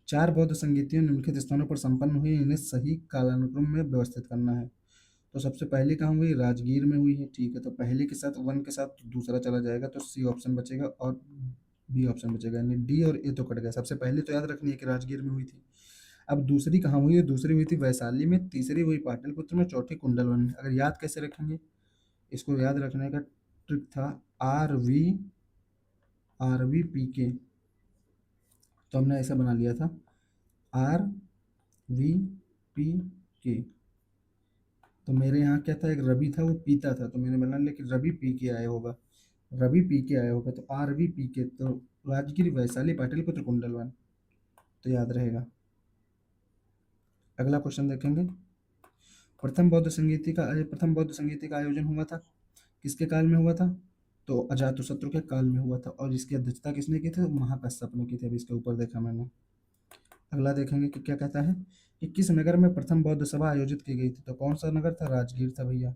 चार बौद्ध संगीतियां निम्नलिखित स्थानों पर संपन्न हुई, इन्हें सही कालानुक्रम में व्यवस्थित करना है। तो सबसे पहली कहाँ हुई? राजगीर में हुई है, ठीक है। तो पहले के साथ वन के साथ दूसरा चला जाएगा, तो सी ऑप्शन बचेगा और बी ऑप्शन बचेगा, यानी डी और ए तो कट गया। सबसे पहले तो याद रखनी है कि राजगीर में हुई थी। अब दूसरी कहाँ हुई है? दूसरी हुई थी वैशाली में, तीसरी हुई पाटलिपुत्र में, चौथी कुंडलवन में। अगर याद कैसे रखेंगे, इसको याद रखने का ट्रिक था RV पी के, तो हमने ऐसा बना लिया था RV पी के। तो मेरे यहाँ क्या था, एक रवि था वो पीता था, तो मैंने बना लिया कि रवि पी के आया होगा, रवि पी के आया होगा, तो RV पी के। तो राजगिरी वैशाली पाटलिपुत्र कुंडलवन, तो याद रहेगा। अगला क्वेश्चन देखेंगे। प्रथम बौद्ध संगीति का आयोजन हुआ था किसके काल में हुआ था? तो अजातशत्रु के काल में हुआ था, और इसकी अध्यक्षता किसने की थी? महाकश्यप ने की थी, अभी इसके ऊपर देखा मैंने। अगला देखेंगे कि क्या कहता है कि किस नगर में प्रथम बौद्ध सभा आयोजित की गई थी? तो कौन सा नगर था? राजगीर था भैया।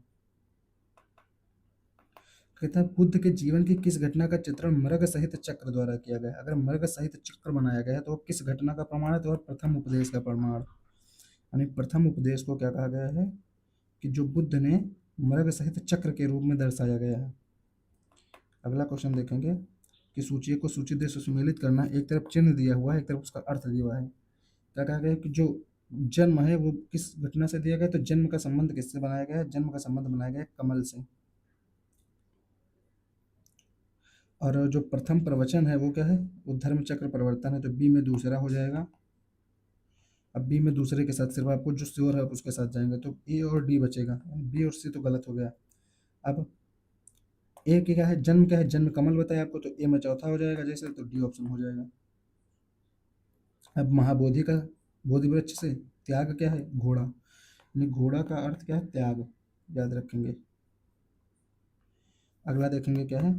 कहता है बुद्ध के जीवन की किस घटना का चित्रण मृग सहित चक्र द्वारा किया गया? अगर मृग सहित चक्र बनाया गया है तो वो किस घटना का प्रमाण है? तो वह प्रथम उपदेश का प्रमाण, यानी प्रथम उपदेश को क्या कहा गया है कि जो बुद्ध ने मृग सहित चक्र के रूप में दर्शाया गया है। अगला क्वेश्चन देखेंगे कि सूची को सूची दे से सुमेलित करना। एक तरफ चिन्ह दिया हुआ है, एक तरफ उसका अर्थ दिया हुआ है। क्या कहा गया है कि जो जन्म है वो किस घटना से दिया गया? तो जन्म का संबंध किससे बनाया गया है? जन्म का संबंध बनाया गया है कमल से। और जो प्रथम प्रवचन है वो क्या है? वो धर्म चक्र परिवर्तन है, तो बी में दूसरा हो जाएगा। अब बी में दूसरे के साथ सिर्फ आपको जो श्योर है आप उसके साथ जाएंगे, तो ए और डी बचेगा, बी और सी तो गलत हो गया। अब ए क्या है? जन्म क्या है? जन्म कमल बताया आपको, तो ए में चौथा हो जाएगा जैसे, तो डी ऑप्शन हो जाएगा। अब महाबोधि का बोधि वृक्ष से त्याग क्या है? घोड़ा, यानी घोड़ा का अर्थ क्या है? त्याग, याद रखेंगे। अगला देखेंगे क्या है,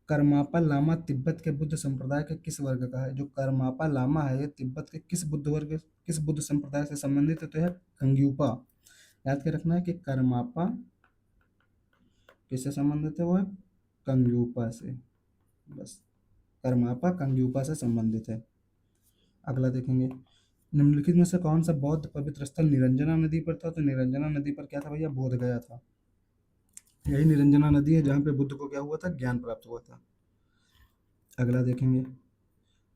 करमापा लामा तिब्बत के बुद्ध संप्रदाय के किस वर्ग का है? जो करमापा लामा है ये तिब्बत के किस बुद्ध संप्रदाय से संबंधित है? तो है कंग्यूपा। याद के रखना है कि करमापा किससे संबंधित है, वो है कंग्यूपा से। बस, करमापा कंग्यूपा से संबंधित है। अगला देखेंगे, निम्नलिखित में से कौन सा बौद्ध पवित्र स्थल निरंजना नदी पर था? तो निरंजना नदी पर क्या था भैया? बोध गया था। यही निरंजना नदी है जहाँ पे बुद्ध को क्या हुआ था? ज्ञान प्राप्त हुआ था। अगला देखेंगे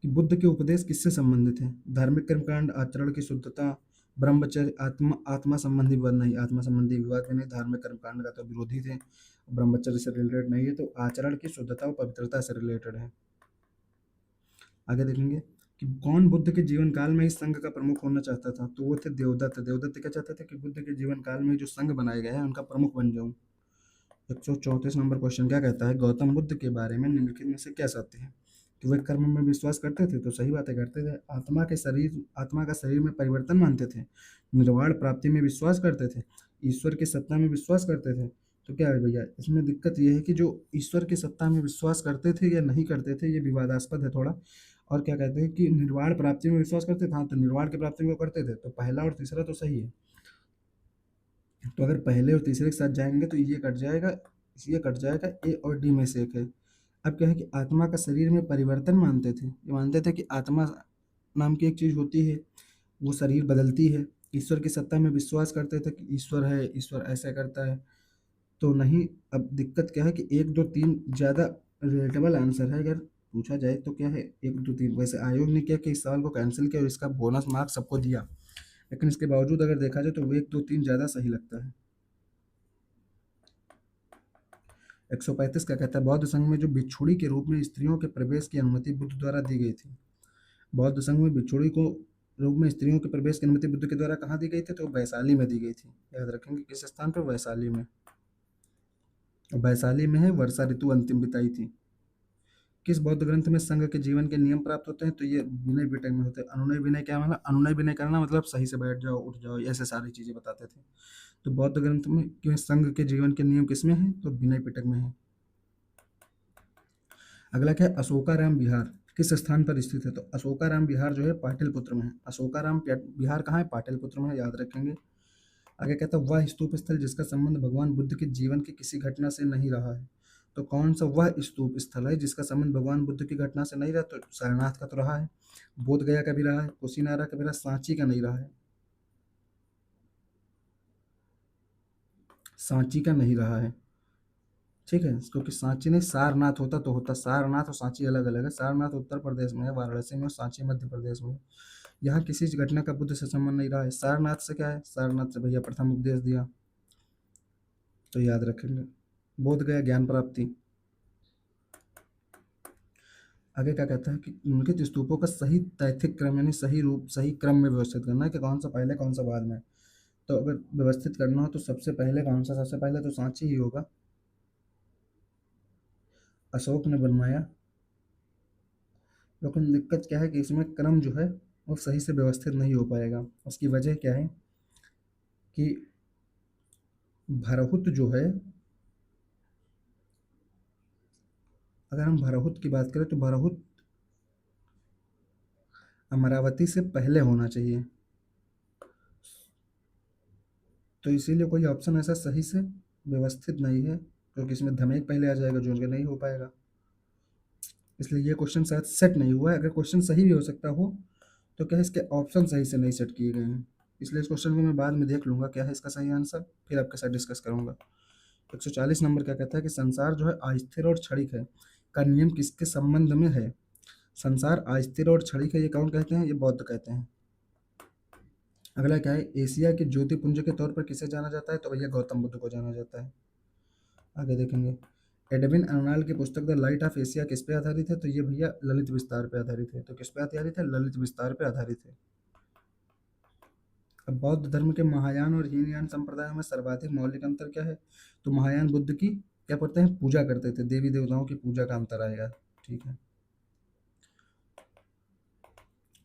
कि बुद्ध के उपदेश किससे संबंधित हैं? धार्मिक कर्मकांड, आचरण की शुद्धता, ब्रह्मचर्य, आत्मा संबंधी विवाद नहीं, आत्मा संबंधी विवाद में नहीं, धार्मिक कर्मकांड का तो विरोधी थे, ब्रह्मचर्य से रिलेटेड नहीं है, तो आचरण की शुद्धता और पवित्रता से रिलेटेड है। आगे देखेंगे कि कौन बुद्ध के जीवन काल में ही संघ का प्रमुख होना चाहता था? तो वो थे देवदत्त। देवदत्त क्या चाहते थे? कि बुद्ध के जीवन काल में जो संघ बनाए गए हैं उनका प्रमुख बन जाऊं। 134 नंबर क्वेश्चन क्या कहता है, गौतम बुद्ध के बारे में निम्नलिखित में से क्या सत्य है? कि वे कर्म में विश्वास करते थे, तो सही बातें करते थे। आत्मा का शरीर में परिवर्तन मानते थे, निर्वाण प्राप्ति में विश्वास करते थे, ईश्वर की सत्ता में विश्वास करते थे। तो क्या है भैया, इसमें दिक्कत ये है कि जो ईश्वर की सत्ता में विश्वास करते थे या नहीं करते थे, ये विवादास्पद है थोड़ा। और क्या कहते हैं कि निर्वाण प्राप्ति में विश्वास करते थे, हाँ, तो निर्वाण की प्राप्ति में वो करते थे, तो पहला और तीसरा तो सही है। तो अगर पहले और तीसरे के साथ जाएंगे तो ये कट जाएगा, ए और डी में से एक है। अब क्या है कि आत्मा का शरीर में परिवर्तन मानते थे, ये मानते थे कि आत्मा नाम की एक चीज होती है, वो शरीर बदलती है। ईश्वर की सत्ता में विश्वास करते थे कि ईश्वर है, ईश्वर ऐसा करता है, तो नहीं। अब दिक्कत क्या है कि 1 2 3 ज़्यादा रिलेटेबल आंसर है अगर पूछा जाए तो क्या है 1 2 3। वैसे आयोग ने क्या कि इस सवाल को कैंसिल किया और इसका बोनस मार्क सबको दिया, लेकिन इसके बावजूद अगर देखा जाए तो वो 1 2 3 ज़्यादा सही लगता है। 135 का कहता है, बौद्ध संघ में जो भिक्षुणी के रूप में स्त्रियों के प्रवेश की अनुमति बुद्ध द्वारा दी गई थी। बौद्ध संघ में भिक्षुणी को रूप में स्त्रियों के प्रवेश की अनुमति बुद्ध के द्वारा कहाँ दी गई थी? तो वैशाली में दी गई थी। याद रखेंगे किस स्थान पर? वैशाली में। वैशाली में है, वर्षा ऋतु अंतिम बिताई थी। किस बौद्ध ग्रंथ में संघ के जीवन के नियम प्राप्त होते हैं? तो ये विनय पिटक में होते हैं। अनुनय विनय क्या मतलब? अनुनय विनय करना मतलब सही से बैठ जाओ, उठ जाओ, ऐसे सारी चीजें बताते थे। तो बौद्ध ग्रंथ में क्यों संघ के जीवन के नियम किसमें है? तो विनय पिटक में है। अगला क्या है, अशोकाराम विहार किस स्थान पर स्थित है? तो अशोकाराम विहार जो है पाटलिपुत्र में है। विहार कहाँ है? पाटलिपुत्र में है, याद रखेंगे। आगे कहता है, वह स्तूप स्थल जिसका संबंध भगवान बुद्ध के जीवन की किसी घटना से नहीं रहा है। तो कौन सा वह स्तूप स्थल है जिसका संबंध भगवान बुद्ध की घटना से नहीं रहा? तो सारनाथ का तो रहा है, बोध गया का भी रहा है, कुशीनारा का भी रहा, सांची का नहीं रहा है। सांची का नहीं रहा है, ठीक है, क्योंकि सांची नहीं, सारनाथ होता तो होता। सारनाथ और सांची अलग अलग है। सारनाथ उत्तर प्रदेश में है, वाराणसी में, और सांची मध्य प्रदेश में है। यहाँ किसी घटना का बुद्ध से संबंध नहीं रहा है। सारनाथ से क्या है? सारनाथ से भैया प्रथम उपदेश दिया, तो याद रखेंगे। बोध गया ज्ञान प्राप्ति। आगे क्या कहता है कि निम्नलिखित स्तूपों का सही तैथिक क्रम यानी सही रूप सही क्रम में व्यवस्थित करना है कि कौन सा पहले कौन सा बाद में। तो अगर व्यवस्थित करना हो तो सबसे पहले कौन सा? सबसे पहले तो सांची ही होगा, अशोक ने बनवाया। लेकिन दिक्कत क्या है कि इसमें क्रम जो है वो सही से व्यवस्थित नहीं हो पाएगा। उसकी वजह क्या है कि भरहुत जो है, अगर हम भरहुत की बात करें तो भरहुत अमरावती से पहले होना चाहिए। तो इसीलिए कोई ऑप्शन ऐसा सही से व्यवस्थित नहीं है, क्योंकि इसमें धमेक पहले आ जाएगा जो कि नहीं हो पाएगा। इसलिए ये क्वेश्चन शायद सेट नहीं हुआ है। अगर क्वेश्चन सही भी हो सकता हो तो क्या है, इसके ऑप्शन सही से नहीं सेट किए गए हैं। इसलिए इस क्वेश्चन को मैं बाद में देख लूंगा क्या है इसका सही आंसर, फिर आपके साथ डिस्कस करूंगा। 140 नंबर क्या कहता है कि संसार जो है अस्थिर और क्षणिक है का नियम किसके संबंध में है? संसार अस्थिर और क्षणिक है, ये कौन कहते हैं? ये बौद्ध कहते हैं। अगला क्या है, एशिया के ज्योतिपुंज के तौर पर किसे जाना जाता है? तो भैया गौतम बुद्ध को जाना जाता है। आगे देखेंगे, एडविन अर्नॉल्ड की पुस्तक द लाइट ऑफ एशिया किस पे आधारित है? तो ये भैया ललित विस्तार पे आधारित है। तो किस पे आधारित है? ललित विस्तार पे आधारित है। अब बौद्ध धर्म के महायान और हीनयान संप्रदायों में सर्वाधिक मौलिक अंतर क्या है? तो महायान बुद्ध की क्या करते हैं? पूजा करते थे, देवी देवताओं की पूजा का अंतर आएगा, ठीक है।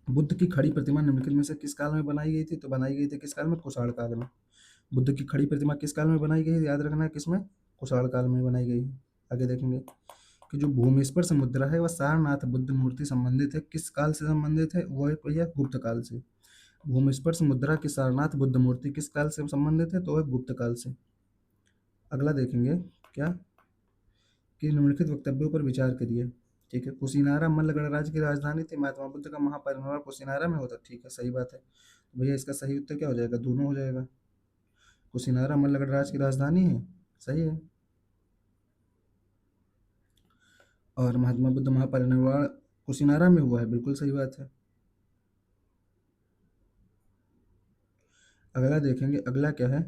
बुद्ध की खड़ी प्रतिमा निम्नलिखित में से किस काल में बनाई गई थी? तो बनाई गई थी किस काल में? कुषाण काल में। बुद्ध की खड़ी प्रतिमा किस काल में बनाई गई? याद रखना है किसमें? कुषाण काल में बनाई गई है। आगे देखेंगे कि जो भूमिस्पर्श मुद्रा है वह सारनाथ बुद्ध मूर्ति संबंधित है, किस काल से संबंधित है, वो है भैया गुप्त काल से। भूमिस्पर्श मुद्रा की सारनाथ बुद्ध मूर्ति किस काल से संबंधित है, तो वह गुप्त काल से। अगला देखेंगे क्या कि निम्नलिखित वक्तव्यों पर विचार करिए। ठीक है, कुशीनारा मल्ल गणराज्य की राजधानी थी, महात्मा बुद्ध का महापरिनिर्वाण कुशीनारा में होता। ठीक है, सही बात है। तो भैया इसका सही उत्तर क्या हो जाएगा, दोनों हो जाएगा। कुशीनारा मल्ल गणराज्य की राजधानी है, सही है। और महात्मा बुद्ध महापरिनिर्वाण कुशीनारा में हुआ है, बिल्कुल सही बात है। अगला देखेंगे, अगला क्या है,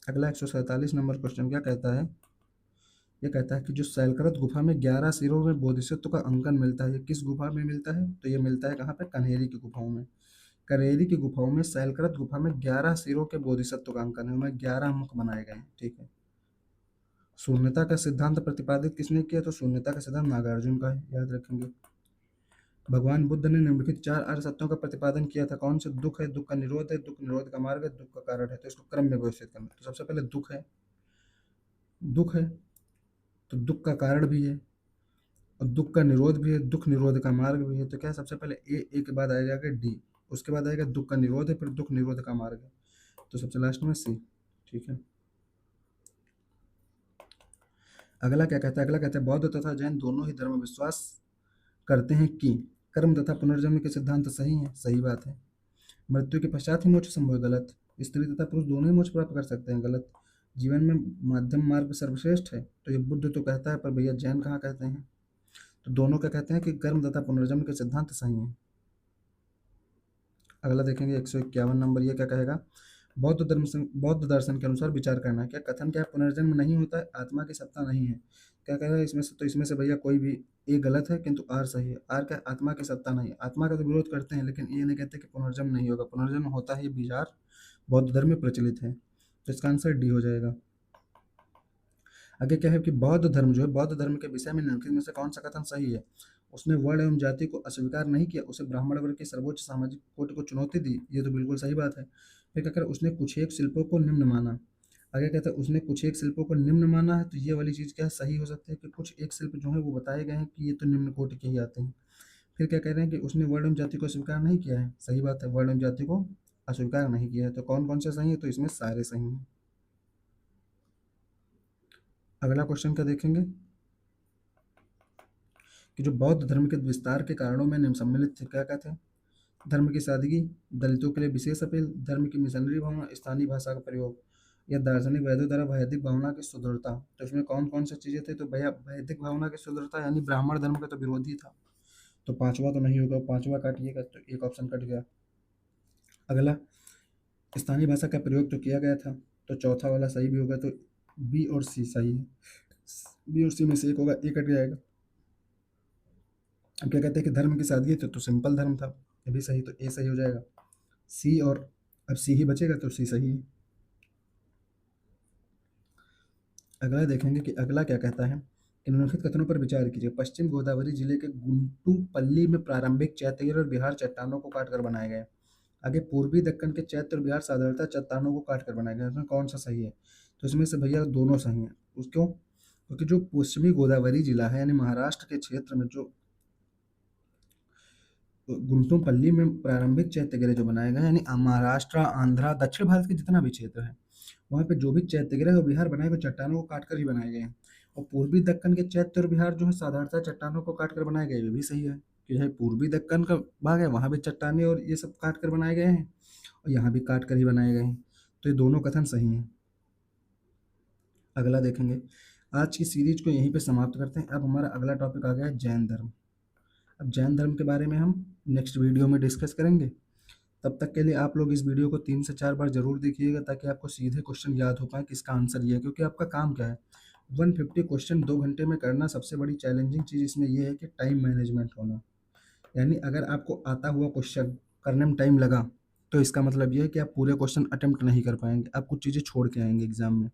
अगला 147 नंबर क्वेश्चन क्या कहता है, ये कहता है कि जो सैलकरत गुफा में 11 सिरों में बोधिसत्व का अंकन मिलता है, ये किस गुफा में मिलता है, तो ये मिलता है कहाँ पे, कन्हेरी की गुफाओं में। कनेरी की गुफाओं में सैलकरत गुफा में 11 सिरों के बोधिसत्व का अंकन है, उनमें 11 मुख बनाए गए हैं। ठीक है, शून्यता का सिद्धांत प्रतिपादित किसने किया, तो शून्यता का सिद्धांत नागार्जुन का है, याद रखेंगे। भगवान बुद्ध ने निम्नलिखित 4 आर्य सत्यों का प्रतिपादन किया था, कौन से, दुख है, दुख का निरोध है, दुख निरोध का मार्ग है, दुख का कारण है। तो इसको क्रम में व्यवस्थित करना, तो सबसे पहले दुख है, दुख है तो दुख का कारण भी है और दुख का निरोध भी है, दुख निरोध का मार्ग भी है। तो क्या है, सबसे पहले ए के बाद आ जाएगा डी, उसके बाद आएगा दुख का निरोध है, फिर दुख निरोध का मार्ग है, तो सबसे लास्ट में सी। ठीक है, अगला क्या कहता है, अगला कहता है बौद्ध तथा जैन दोनों ही धर्म विश्वास करते हैं कि कर्म तथा पुनर्जन्म के सिद्धांत सही हैं, सही बात है। मृत्यु के पश्चात ही मोक्ष संभव है, गलत। स्त्री तथा पुरुष दोनों ही मोक्ष प्राप्त कर सकते हैं, गलत। जीवन में मध्यम मार्ग सर्वश्रेष्ठ है, तो ये बुद्ध तो कहता है, पर भैया जैन कहाँ कहते हैं, तो दोनों क्या कहते हैं कि कर्म तथा पुनर्जन्म के सिद्धांत सही हैं। अगला देखेंगे 151 नंबर, ये क्या कहेगा, बौद्ध दर्शन के अनुसार विचार करना। क्या कथन क्या है, पुनर्जन्म नहीं होता है, आत्मा की सत्ता नहीं है। क्या कह रहा है इसमें से, तो इसमें से भैया कोई भी ए गलत है, किंतु आर सही है। आर क्या, आत्मा की सत्ता नहीं, आत्मा का तो विरोध करते हैं, लेकिन ये नहीं कहते कि पुनर्जन्म नहीं होगा, पुनर्जन्म होता है, ये विचार बौद्ध धर्म में प्रचलित है। तो इसका आंसर डी हो जाएगा। आगे क्या है कि बौद्ध धर्म जो है, बौद्ध धर्म के विषय में निम्नलिखित में से कौन सा कथन सही है, उसने वर्ण एवं जाति को अस्वीकार नहीं किया, उसे ब्राह्मण वर्ग की सर्वोच्च सामाजिक कोटि को चुनौती दी, ये तो बिल्कुल सही बात है। फिर क्या कर, उसने कुछ एक शिल्पों को निम्न माना। आगे कहता है उसने कुछ एक शिल्पों को निम्न माना है, तो ये वाली चीज़ क्या है, सही हो सकती है कि कुछ एक शिल्प जो है वो बताए गए हैं कि ये तो निम्न कोटि के ही आते हैं। फिर क्या कह रहे हैं कि उसने वर्ण एवं जाति को अस्वीकार नहीं किया है, सही बात है, वर्ण एवं जाति को अस्वीकार नहीं किया है। तो कौन कौन से सही है, तो इसमें सारे सही हैं। अगला क्वेश्चन क्या देखेंगे कि जो बौद्ध धर्म के विस्तार के कारणों में निम्न सम्मिलित थे, क्या कहते हैं, धर्म की सादगी, दलितों के लिए विशेष अपील, धर्म की मिशनरी भावना, स्थानीय भाषा का प्रयोग, या दार्शनिक वैद्यों द्वारा वैदिक भावना की सुदृढ़ता। तो इसमें कौन कौन सी चीजें थी, तो भैया वैदिक भावना की सुदृढ़ता यानी ब्राह्मण धर्म का तो विरोधी था, तो पांचवा तो नहीं होगा, पांचवा काटिएगा तो एक ऑप्शन कट गया। अगला स्थानीय भाषा का प्रयोग तो किया गया था, तो चौथा वाला सही भी होगा, तो बी और सी सही है। बी और सी में से एक होगा, ए कट जाएगा। अब क्या कहते हैं कि धर्म की सादगी थी, तो सिंपल धर्म था, ये भी सही, तो ए सही हो जाएगा। सी और अब सी ही बचेगा, तो सी सही है। अगला देखेंगे कि अगला क्या कहता है कि निम्नलिखित कथनों पर विचार कीजिए। पश्चिम गोदावरी जिले के गुंटूपल्ली में प्रारंभिक चैत्य और बिहार चट्टानों को काटकर बनाए गए। आगे पूर्वी दक्कन के चैत्य और बिहार साधारणतः चट्टानों को काटकर बनाए गए, इसमें कौन सा सही है, तो इसमें से भैया दोनों सही हैं। उस क्यों, क्योंकि जो पश्चिमी गोदावरी जिला है यानी महाराष्ट्र के क्षेत्र में जो गुंटूपल्ली में प्रारंभिक चैत्यगृह जो बनाए गए, यानी महाराष्ट्र, आंध्रा, दक्षिण भारत के जितना भी क्षेत्र है, वहाँ पे जो भी चैत्यगृह और विहार बनाए गए चट्टानों को काट कर ही बनाए गए हैं। और पूर्वी दक्कन के चैत्य और विहार जो है साधारणतः चट्टानों को काट कर बनाए गए, ये भी सही है कि है पूर्वी दक्कन का भाग है, वहाँ भी चट्टाने और ये सब काट कर बनाए गए हैं, और यहाँ भी काट कर ही बनाए गए हैं, तो ये दोनों कथन सही हैं। अगला देखेंगे, आज की सीरीज को यहीं पे समाप्त करते हैं। अब हमारा अगला टॉपिक आ गया है जैन धर्म। अब जैन धर्म के बारे में हम नेक्स्ट वीडियो में डिस्कस करेंगे। तब तक के लिए आप लोग इस वीडियो को 3 से 4 बार जरूर देखिएगा, ताकि आपको सीधे क्वेश्चन याद हो पाए कि इसका आंसर ये है। क्योंकि आपका काम क्या है, 150 क्वेश्चन 2 घंटे में करना। सबसे बड़ी चैलेंजिंग चीज़ इसमें ये है कि टाइम मैनेजमेंट होना। यानी अगर आपको आता हुआ क्वेश्चन करने में टाइम लगा, तो इसका मतलब ये है कि आप पूरे क्वेश्चन अटेम्प्ट नहीं कर पाएंगे, आप कुछ चीज़ें छोड़ के आएंगे एग्जाम में।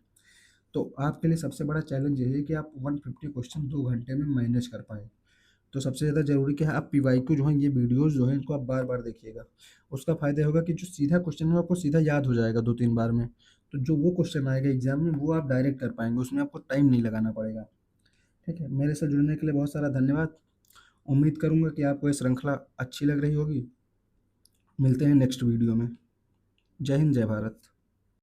तो आपके लिए सबसे बड़ा चैलेंज ये है कि आप 150 क्वेश्चन 2 घंटे में मैनेज कर पाएँ। तो सबसे ज़्यादा ज़रूरी क्या है, आप पीवाईक्यू जो है, ये वीडियोज़ जो है इनको आप बार बार देखिएगा। उसका फ़ायदा होगा कि जो सीधा क्वेश्चन है वो आपको सीधा याद हो जाएगा 2-3 बार में। तो जो वो क्वेश्चन आएगा एग्जाम में वो आप डायरेक्ट कर पाएंगे, उसमें आपको टाइम नहीं लगाना पड़ेगा। ठीक है, मेरे साथ जुड़ने के लिए बहुत सारा धन्यवाद। उम्मीद करूंगा कि आपको ये श्रृंखला अच्छी लग रही होगी। मिलते हैं नेक्स्ट वीडियो में। जय हिंद, जय भारत।